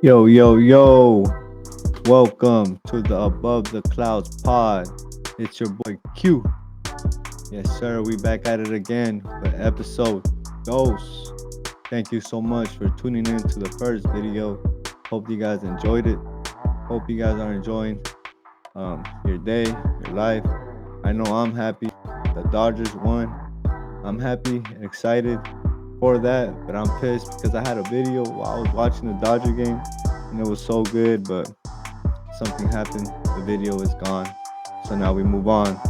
Yo, yo, yo. Welcome to the Above the Clouds pod. It's your boy Q. Yes, sir. We back at it again for episode dos. Thank you so much for tuning in to the first video. Hope you guys enjoyed it. Hope you guys are enjoying your day, your life. I know I'm happy. The Dodgers won. I'm happy and excited for that, but I'm pissed because I had a video while I was watching the Dodger game and it was so good, but something happened. The video is gone. So now we move on.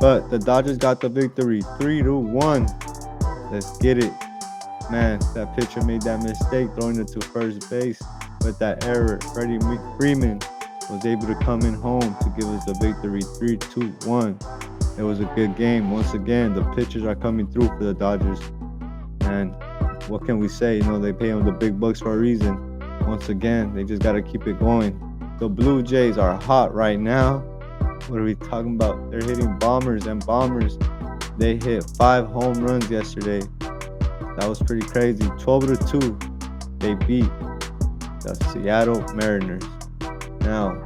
But the Dodgers got the victory 3-1. Let's get it. Man, that pitcher made that mistake throwing it to first base with that error. Freddie Freeman was able to come in home to give us the victory 3-1. It was a good game. Once again, the pitchers are coming through for the Dodgers. And what can we say? You know, they pay them the big bucks for a reason. Once again, they just got to keep it going. The Blue Jays are hot right now. What are we talking about? They're hitting bombers and bombers. They hit 5 home runs yesterday. That was pretty crazy. 12-2. They beat the Seattle Mariners. Now,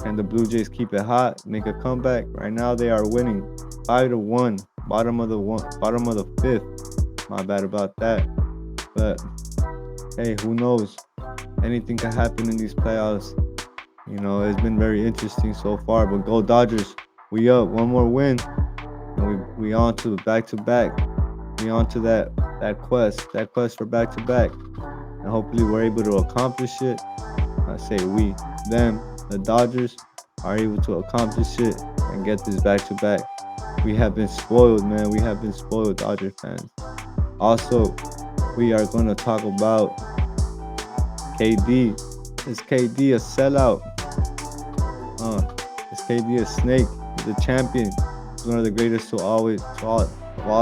can the Blue Jays keep it hot? Make a comeback? Right now they are winning 5-1. Bottom of the fifth. My bad about that. But hey, who knows? Anything can happen in these playoffs. You know, it's been very interesting so far. But go Dodgers. We up. One more win. And we on to back-to-back. We on to that quest for back-to-back. And hopefully we're able to accomplish it. I say we, them, the Dodgers are able to accomplish it and get this back-to-back. We have been spoiled, man. We have been spoiled, Dodger fans. Also, we are going to talk about KD. Is KD a sellout? Is KD a snake? He's a champion. He's one of the greatest of all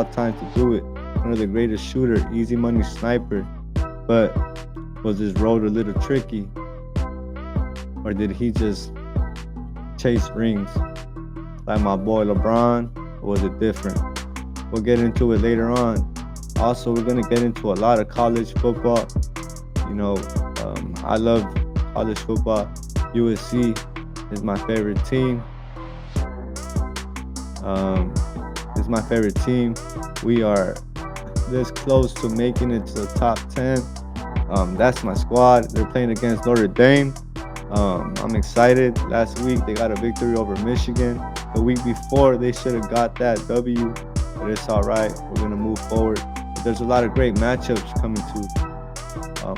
time to do it. One of the greatest shooter, easy money sniper. But was his road a little tricky? Or did he just chase rings like my boy LeBron? Or was it different? We'll get into it later on. Also, we're going to get into a lot of college football. You know, I love college football. USC is my favorite team. It's my favorite team. We are this close to making it to the top 10. That's my squad. They're playing against Notre Dame. I'm excited. Last week they got a victory over Michigan. The week before they should have got that W, but it's all right. We're gonna move forward. But there's a lot of great matchups coming to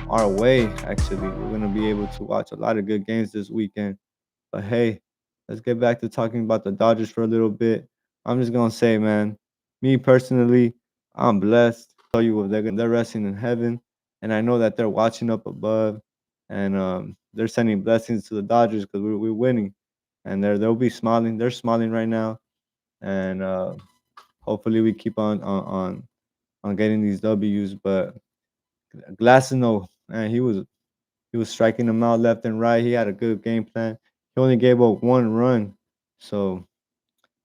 our way. Actually, we're gonna be able to watch a lot of good games this weekend. But hey, let's get back to talking about the Dodgers for a little bit. I'm just gonna say, man, me personally, I'm blessed. Tell you what, they're resting in heaven, and I know that they're watching up above, and they're sending blessings to the Dodgers because we're winning, and they'll be smiling. They're smiling right now, and hopefully we keep on getting these W's. But Glassino, man, he was striking them out left and right. He had a good game plan. He only gave up 1 run, so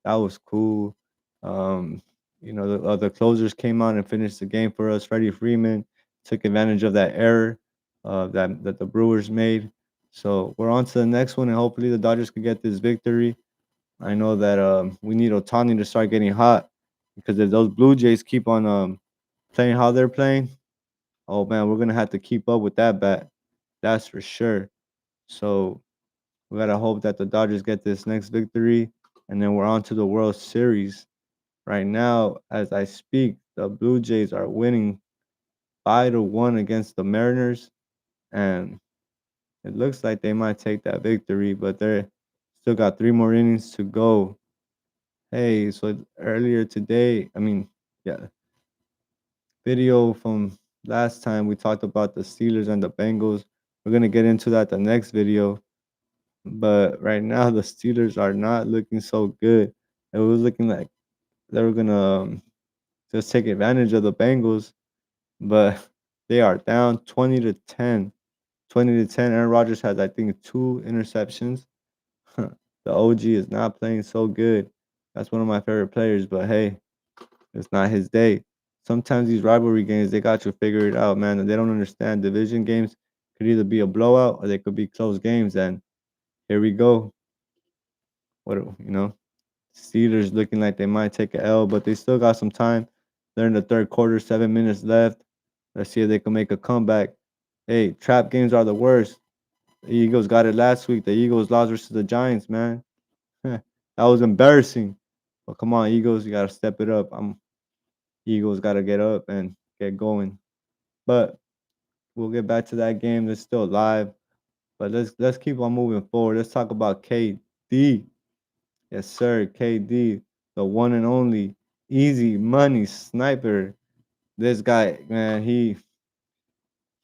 that was cool. Um, you know, the other closers came out and finished the game for us. Freddie Freeman took advantage of that error that the Brewers made. So we're on to the next one, and hopefully the Dodgers can get this victory. I know that we need Otani to start getting hot because if those Blue Jays keep on playing how they're playing, oh man, we're gonna have to keep up with that bat. That's for sure. So we gotta hope that the Dodgers get this next victory, and then we're on to the World Series. Right now, as I speak, the Blue Jays are winning 5-1 against the Mariners, and it looks like they might take that victory, but they're still got 3 more innings to go. Hey, so earlier today, yeah, video from last time we talked about the Steelers and the Bengals. We're gonna get into that the next video. But right now, the Steelers are not looking so good. It was looking like they were gonna just take advantage of the Bengals, but they are down 20-10. 20-10. Aaron Rodgers has, I think, 2 interceptions. The OG is not playing so good. That's one of my favorite players, but hey, it's not his day. Sometimes these rivalry games, they got you figured out, man. And they don't understand division games. Could either be a blowout or they could be close games. And here we go. Steelers looking like they might take a L, but they still got some time. They're in the third quarter, 7 minutes left. Let's see if they can make a comeback. Hey, trap games are the worst. The Eagles got it last week. The Eagles lost versus the Giants, man. That was embarrassing. But come on, Eagles, you gotta step it up. Eagles gotta get up and get going. But we'll get back to that game. It's still live. But let's keep on moving forward. Let's talk about KD. Yes, sir. KD, the one and only easy money sniper. This guy, man, he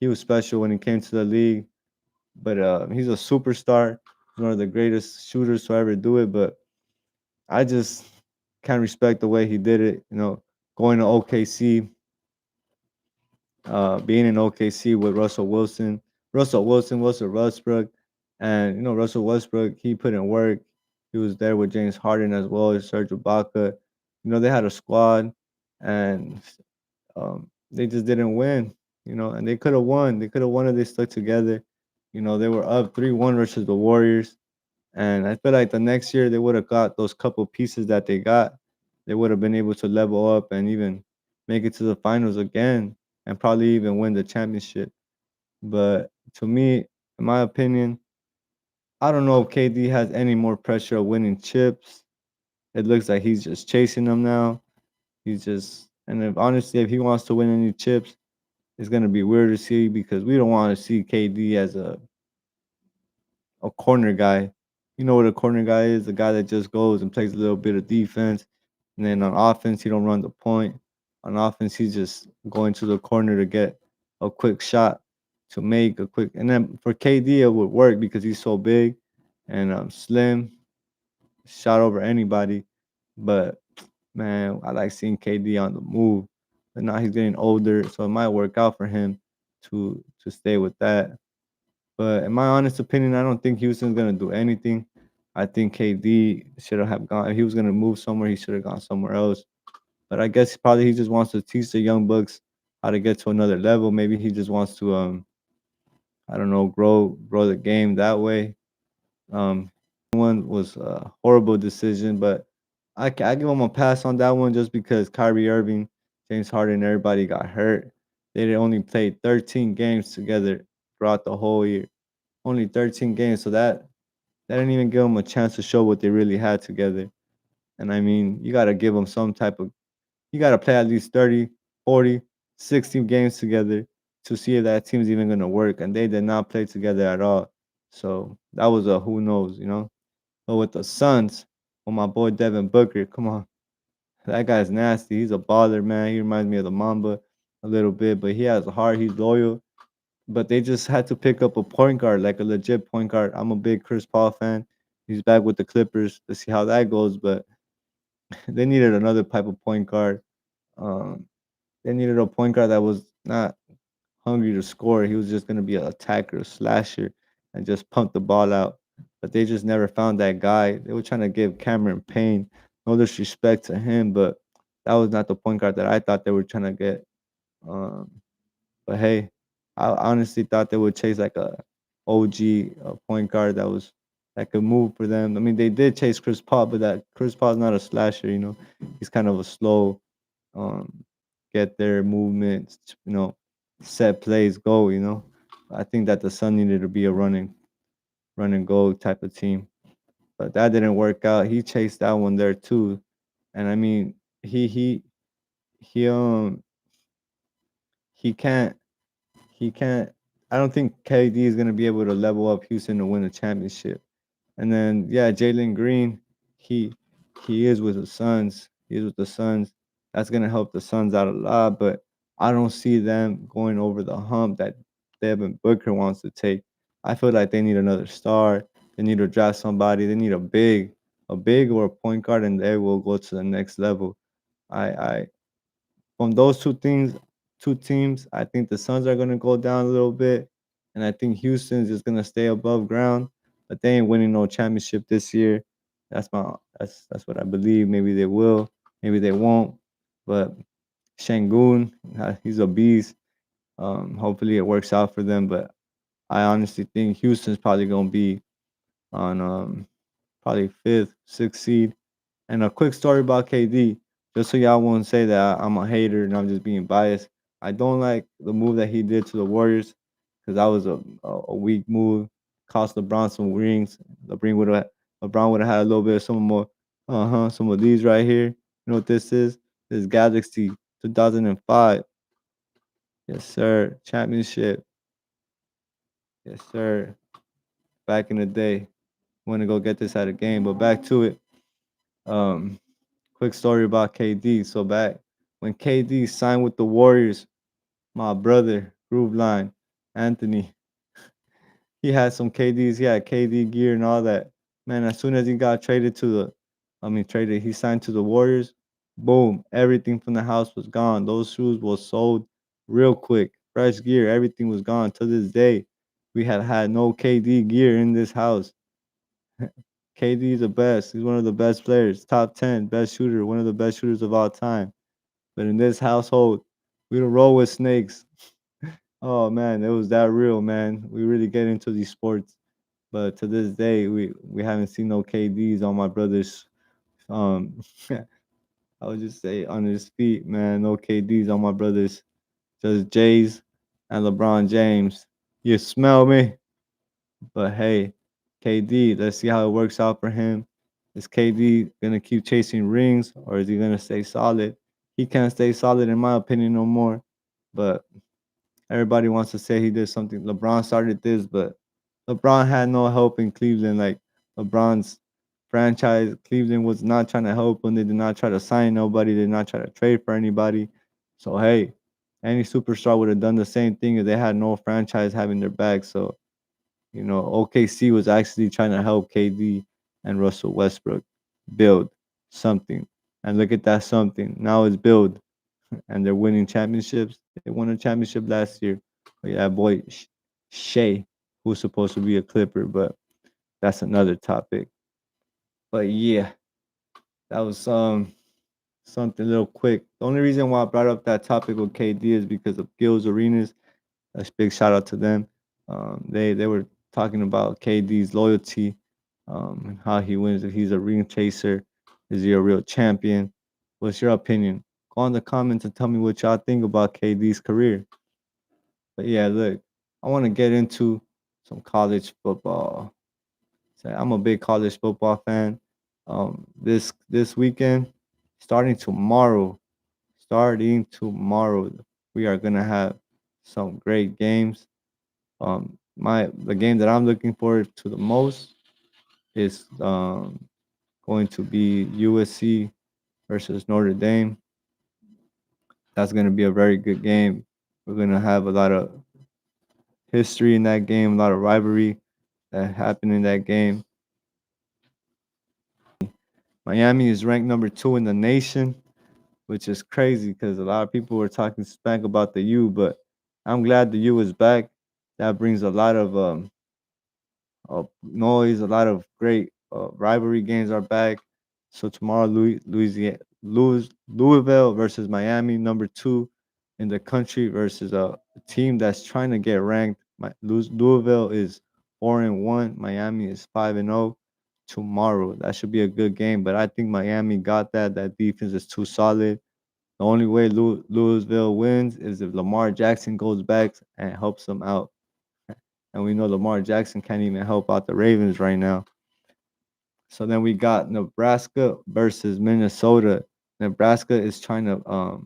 was special when he came to the league. But he's a superstar, one of the greatest shooters to ever do it. But I just can't respect the way he did it. Going to OKC, being in OKC with Russell Westbrook, and Russell Westbrook, he put in work. He was there with James Harden as well as Serge Ibaka. They had a squad, and they just didn't win. And they could have won. They could have won if they stuck together. They were up 3-1 versus the Warriors, and I feel like the next year they would have got those couple pieces that they got. They would have been able to level up and even make it to the finals again and probably even win the championship. But to me, in my opinion, I don't know if KD has any more pressure of winning chips. It looks like he's just chasing them now. And if honestly, if he wants to win any chips, it's gonna be weird to see because we don't want to see KD as a corner guy. You know what a corner guy is? A guy that just goes and plays a little bit of defense, and then on offense he don't run the point. On offense, he's just going to the corner to get a quick shot to make a quick. And then for KD, it would work because he's so big and slim, shot over anybody. But man, I like seeing KD on the move. But now he's getting older, so it might work out for him to stay with that. But in my honest opinion, I don't think Houston's gonna do anything. I think KD should have gone. If he was gonna move somewhere, he should have gone somewhere else. But I guess probably he just wants to teach the young bucks how to get to another level. Maybe he just wants to I don't know, grow the game that way. Um One was a horrible decision, but I give him a pass on that one just because Kyrie Irving, James Harden, everybody got hurt. They only played 13 games together throughout the whole year. Only 13 games, so that didn't even give them a chance to show what they really had together. And I mean, you got to give them some type of, you got to play at least 30, 40, 60 games together to see if that team's even going to work. And they did not play together at all. So that was a who knows. But with the Suns, with my boy Devin Booker, come on. That guy's nasty. He's a baller, man. He reminds me of the Mamba a little bit, but he has a heart. He's loyal. But they just had to pick up a point guard, like a legit point guard. I'm a big Chris Paul fan. He's back with the Clippers. Let's see how that goes. But they needed another type of point guard. Um, they needed a point guard that was not hungry to score. He was just going to be an attacker, a slasher, and just pump the ball out. But they just never found that guy. They were trying to give Cameron Payne, no disrespect to him, but that was not the point guard that I thought they were trying to get. Um, but hey, I honestly thought they would chase like a OG point guard that could move for them. I mean, they did chase Chris Paul, but that Chris Paul's not a slasher. He's kind of a slow, um, get their movements, set plays, go. I think that the Sun needed to be a run and go type of team, but that didn't work out. He chased that one there too, and I mean, he he can't he can't. I don't think KD is gonna be able to level up Houston to win a championship. And then yeah, Jalen Green, he he is with the Suns. He is with the Suns. That's gonna help the Suns out a lot, but I don't see them going over the hump that Devin Booker wants to take. I feel like they need another star. They need to draft somebody. They need a big or a point guard, and they will go to the next level. I from those two teams, I think the Suns are gonna go down a little bit, and I think Houston's just gonna stay above ground. But they ain't winning no championship this year. That's what I believe. Maybe they will, maybe they won't. But Shangun, he's a beast. Hopefully it works out for them. But I honestly think Houston's probably gonna be on probably fifth, sixth seed. And a quick story about KD, just so y'all won't say that I'm a hater and I'm just being biased. I don't like the move that he did to the Warriors because that was a weak move. Cost LeBron some rings. LeBron would have had a little bit of some more, some of these right here. You know what this is? This Galaxy 2005. Yes, sir. Championship. Yes, sir. Back in the day. Want to go get this at a game, but back to it. Um, Quick story about KD. So back when KD signed with the Warriors, my brother, Groove Line, Anthony, he had some KDs. He had KD gear and all that. Man, as soon as he got traded to traded, he signed to the Warriors. Boom, everything from the house was gone. Those shoes was sold real quick. Fresh gear, everything was gone. To this day, we had no KD gear in this house. KD is the best. He's one of the best players. Top 10, best shooter, one of the best shooters of all time. But in this household, we don't roll with snakes. Oh man, it was that real, man. We really get into these sports. But to this day, we haven't seen no KDs on my brother's um I would just say on his feet, man. No KDs on my brother's. Just Jays and LeBron James. You smell me? But hey, KD, let's see how it works out for him. Is KD gonna keep chasing rings or is he gonna stay solid? He can't stay solid in my opinion no more. But everybody wants to say he did something. LeBron started this, but LeBron had no help in Cleveland. Like LeBron's franchise, Cleveland was not trying to help him. They did not try to sign nobody. They did not try to trade for anybody. So hey, any superstar would have done the same thing if they had no franchise having their back. So OKC was actually trying to help KD and Russell Westbrook build something. And look at that something. Now it's build and they're winning championships. They won a championship last year. But yeah, boy, Shea, who's supposed to be a Clipper, but that's another topic. But yeah, that was something a little quick. The only reason why I brought up that topic with KD is because of Gil's Arenas. A big shout out to them. They were talking about KD's loyalty, and how he wins. If he's a ring chaser, is he a real champion? What's your opinion? Go in the comments and tell me what y'all think about KD's career. But yeah, look, I want to get into some college football. So I'm a big college football fan. This weekend, starting tomorrow, we are gonna have some great games. The game that I'm looking forward to the most is going to be USC versus Notre Dame. That's gonna be a very good game. We're gonna have a lot of history in that game, a lot of rivalry that happened in that game. Miami is ranked number 2 in the nation, which is crazy because a lot of people were talking smack about the U, but I'm glad the U is back. That brings a lot of noise. A lot of great rivalry games are back. So tomorrow, Louisville versus Miami, number 2 in the country versus a team that's trying to get ranked. Louisville is 4-1. Miami is 5-0. Tomorrow, that should be a good game. But I think Miami got that. That defense is too solid. The only way Louisville wins is if Lamar Jackson goes back and helps them out. And we know Lamar Jackson can't even help out the Ravens right now. So then we got Nebraska versus Minnesota. Nebraska is trying to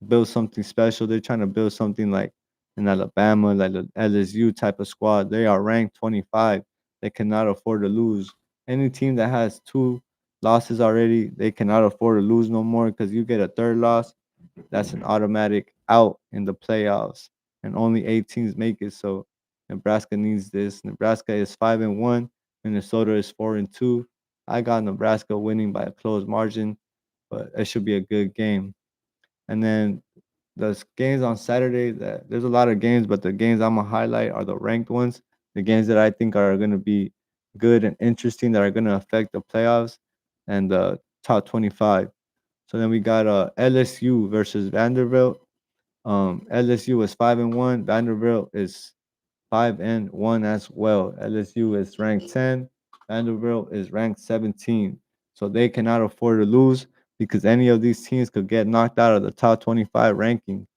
build something special. They're trying to build something like in Alabama, like the LSU type of squad. They are ranked 25. They cannot afford to lose. Any team that has 2 losses already, they cannot afford to lose no more because you get a third loss, that's an automatic out in the playoffs, and only 8 teams make it. So Nebraska needs this. Nebraska is 5-1. Minnesota is 4-2. I got Nebraska winning by a close margin, but it should be a good game. And then the games on Saturday, there's a lot of games, but the games I'm gonna highlight are the ranked ones. The games that I think are gonna be good and interesting that are gonna affect the playoffs and the top 25. So then we got LSU versus Vanderbilt. LSU is 5-1. Vanderbilt is 5-1 as well. LSU is ranked 10. Vanderbilt is ranked 17. So they cannot afford to lose because any of these teams could get knocked out of the top 25 ranking.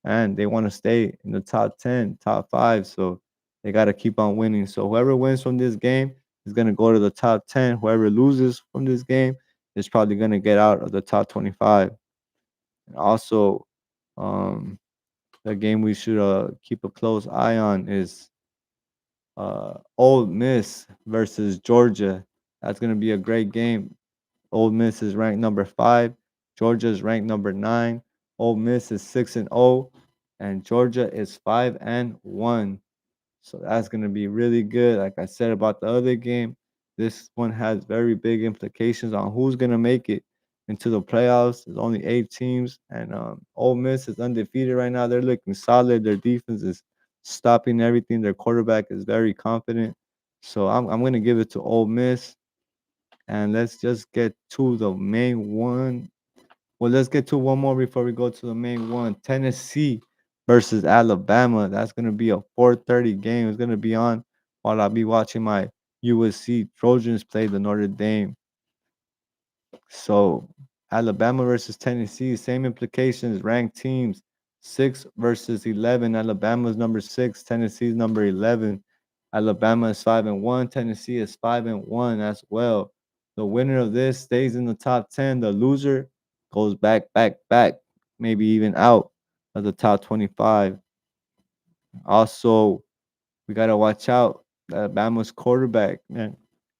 And they want to stay in the top 10, top 5. So they got to keep on winning. So whoever wins from this game is going to go to the top 10. Whoever loses from this game is probably going to get out of the top 25. And also, um, the game we should keep a close eye on is Ole Miss versus Georgia. That's going to be a great game. Ole Miss is ranked number 5. Georgia is ranked number 9. Ole Miss is 6-0, and Georgia is 5-1. So that's going to be really good. Like I said about the other game, this one has very big implications on who's going to make it into the playoffs. There's only 8 teams, and Ole Miss is undefeated right now. They're looking solid. Their defense is stopping everything. Their quarterback is very confident. So I'm going to give it to Ole Miss. And let's just get to the main one. Well, let's get to one more before we go to the main one. Tennessee versus Alabama. That's gonna be a 4:30 game. It's gonna be on while I'll be watching my USC Trojans play the Notre Dame. So Alabama versus Tennessee, same implications. Ranked teams, 6 versus 11. Alabama's number 6. Tennessee's number 11. Alabama is 5-1. Tennessee is 5-1 as well. The winner of this stays in the top 10. The loser goes back, maybe even out of the top 25. Also, we gotta watch out. Alabama's quarterback, man.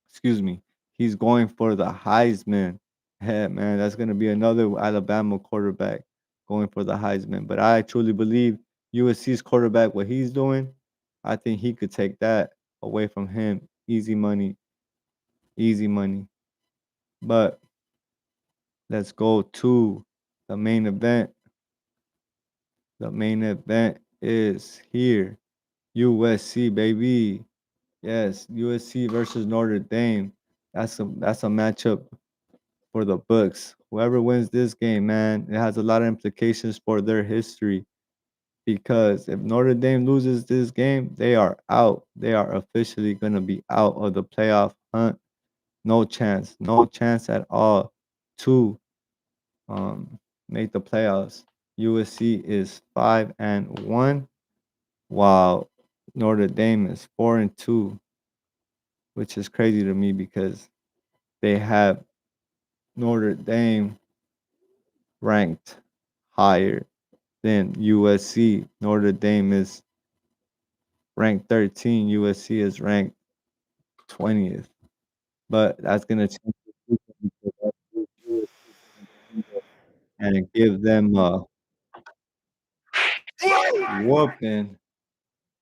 Excuse me. He's going for the Heisman. Yeah, man, that's gonna be another Alabama quarterback going for the Heisman. But I truly believe USC's quarterback, what he's doing, I think he could take that away from him. Easy money, easy money. But let's go to the main event. The main event is here. USC, baby. Yes, USC versus Notre Dame. That's a matchup for the books. Whoever wins this game, man, it has a lot of implications for their history. Because if Notre Dame loses this game, they are out. They are officially gonna be out of the playoff hunt. No chance, no chance at all to um make the playoffs. USC is 5-1, while Notre Dame is 4-2, which is crazy to me because they have Notre Dame ranked higher than USC. Notre Dame is ranked 13. USC is ranked 20th. But that's gonna change the future because USC and give them a whooping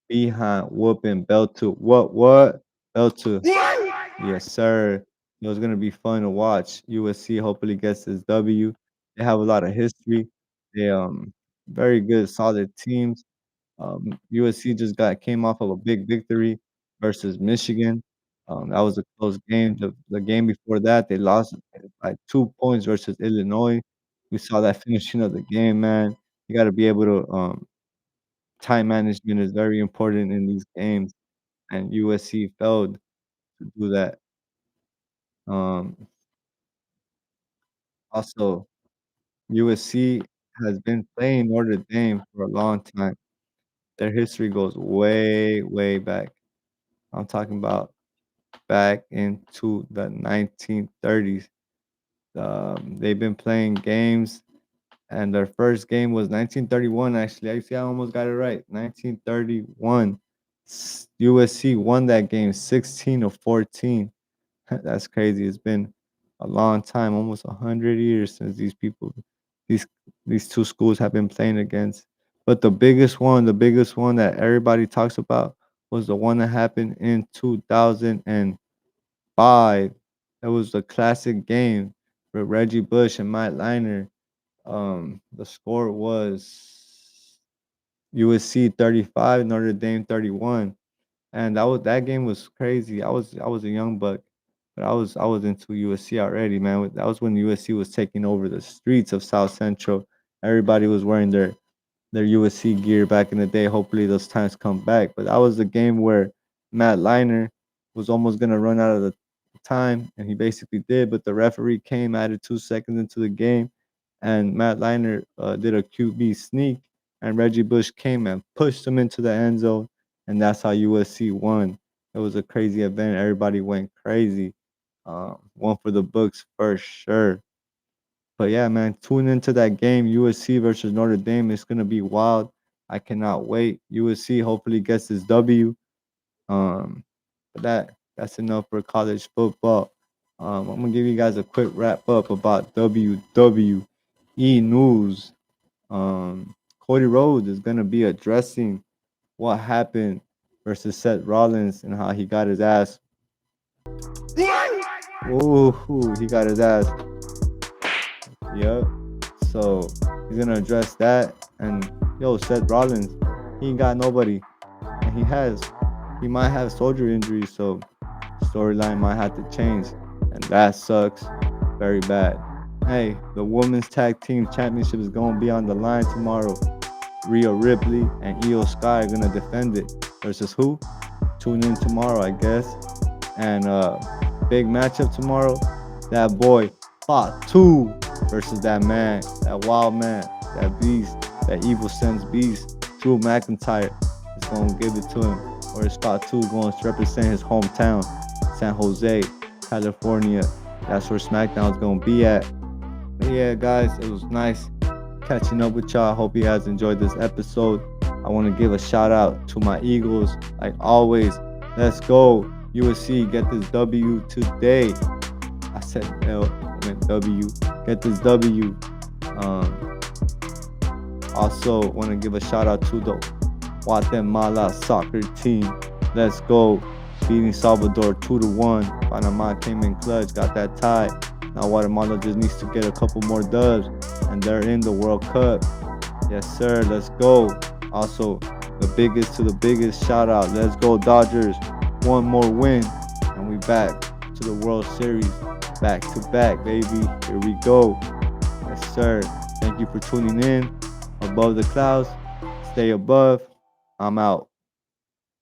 behind whooping belt to what belt to yes sir. It was gonna be fun to watch. USC hopefully gets this W. They have a lot of history. They very good solid teams. USC just got came off of a big victory versus Michigan. That was a close game. The game before that, they lost by 2 points versus Illinois. We saw that finishing of the game, man. You got to be able to time management is very important in these games, and USC failed to do that. Um, Also, USC has been playing Notre Dame for a long time. Their history goes way back. I'm talking about back into the 1930s. They've been playing games, and their first game was 1931. Actually, I see I almost got it right. 1931. USC won that game 16-14. That's crazy. It's been a long time, almost 100 years since these these two schools have been playing against. But the biggest one that everybody talks about was the one that happened in 2005. It was a classic game with Reggie Bush and Matt Leinart. The score was USC 35, Notre Dame 31. And that game was crazy. I was a young buck, but I was into USC already, man. That was when USC was taking over the streets of South Central. Everybody was wearing their USC gear back in the day. Hopefully those times come back. But that was the game where Matt Liner was almost gonna run out of the time, and he basically did. But the referee came, added 2 seconds into the game, and Matt Liner did a QB sneak, and Reggie Bush came and pushed him into the end zone, and that's how USC won. It was a crazy event. Everybody went crazy. One for the books for sure. But yeah, man, tune into that game, USC versus Notre Dame. It's gonna be wild. I cannot wait. USC hopefully gets this W. But that's enough for college football. I'm gonna give you guys a quick wrap up about WWE news. Cody Rhodes is gonna be addressing what happened versus Seth Rollins and how he got his ass. Ooh, he got his ass. Yep. So he's gonna address that. And yo, Seth Rollins, he ain't got nobody, and he might have soldier injuries. So storyline might have to change, and that sucks very bad. Hey, the women's tag team championship is gonna be on the line tomorrow. Rhea Ripley and Io Sky are gonna defend it versus who? Tune in tomorrow, I guess. And big matchup tomorrow. That boy Fatu versus that man, that wild man, that beast, that evil sense beast, Drew McIntyre is gonna give it to him. Or is Fatu going to represent his hometown, San Jose, California? That's where SmackDown's gonna be at. But yeah, guys, it was nice catching up with y'all. I hope you guys enjoyed this episode. I want to give a shout out to my Eagles. Like always, let's go. USC, get this W today. I said L, I meant W. Get this W. Also, want to give a shout out to the Guatemala soccer team. Let's go. Beating Salvador 2-1. Panama came in clutch, got that tie. Now Guatemala just needs to get a couple more dubs, and they're in the World Cup. Yes, sir. Let's go. Also, the biggest to the biggest shout out. Let's go, Dodgers. One more win, and we back to the World Series. Back to back, baby. Here we go. Yes, sir. Thank you for tuning in. Above the clouds, stay above. I'm out.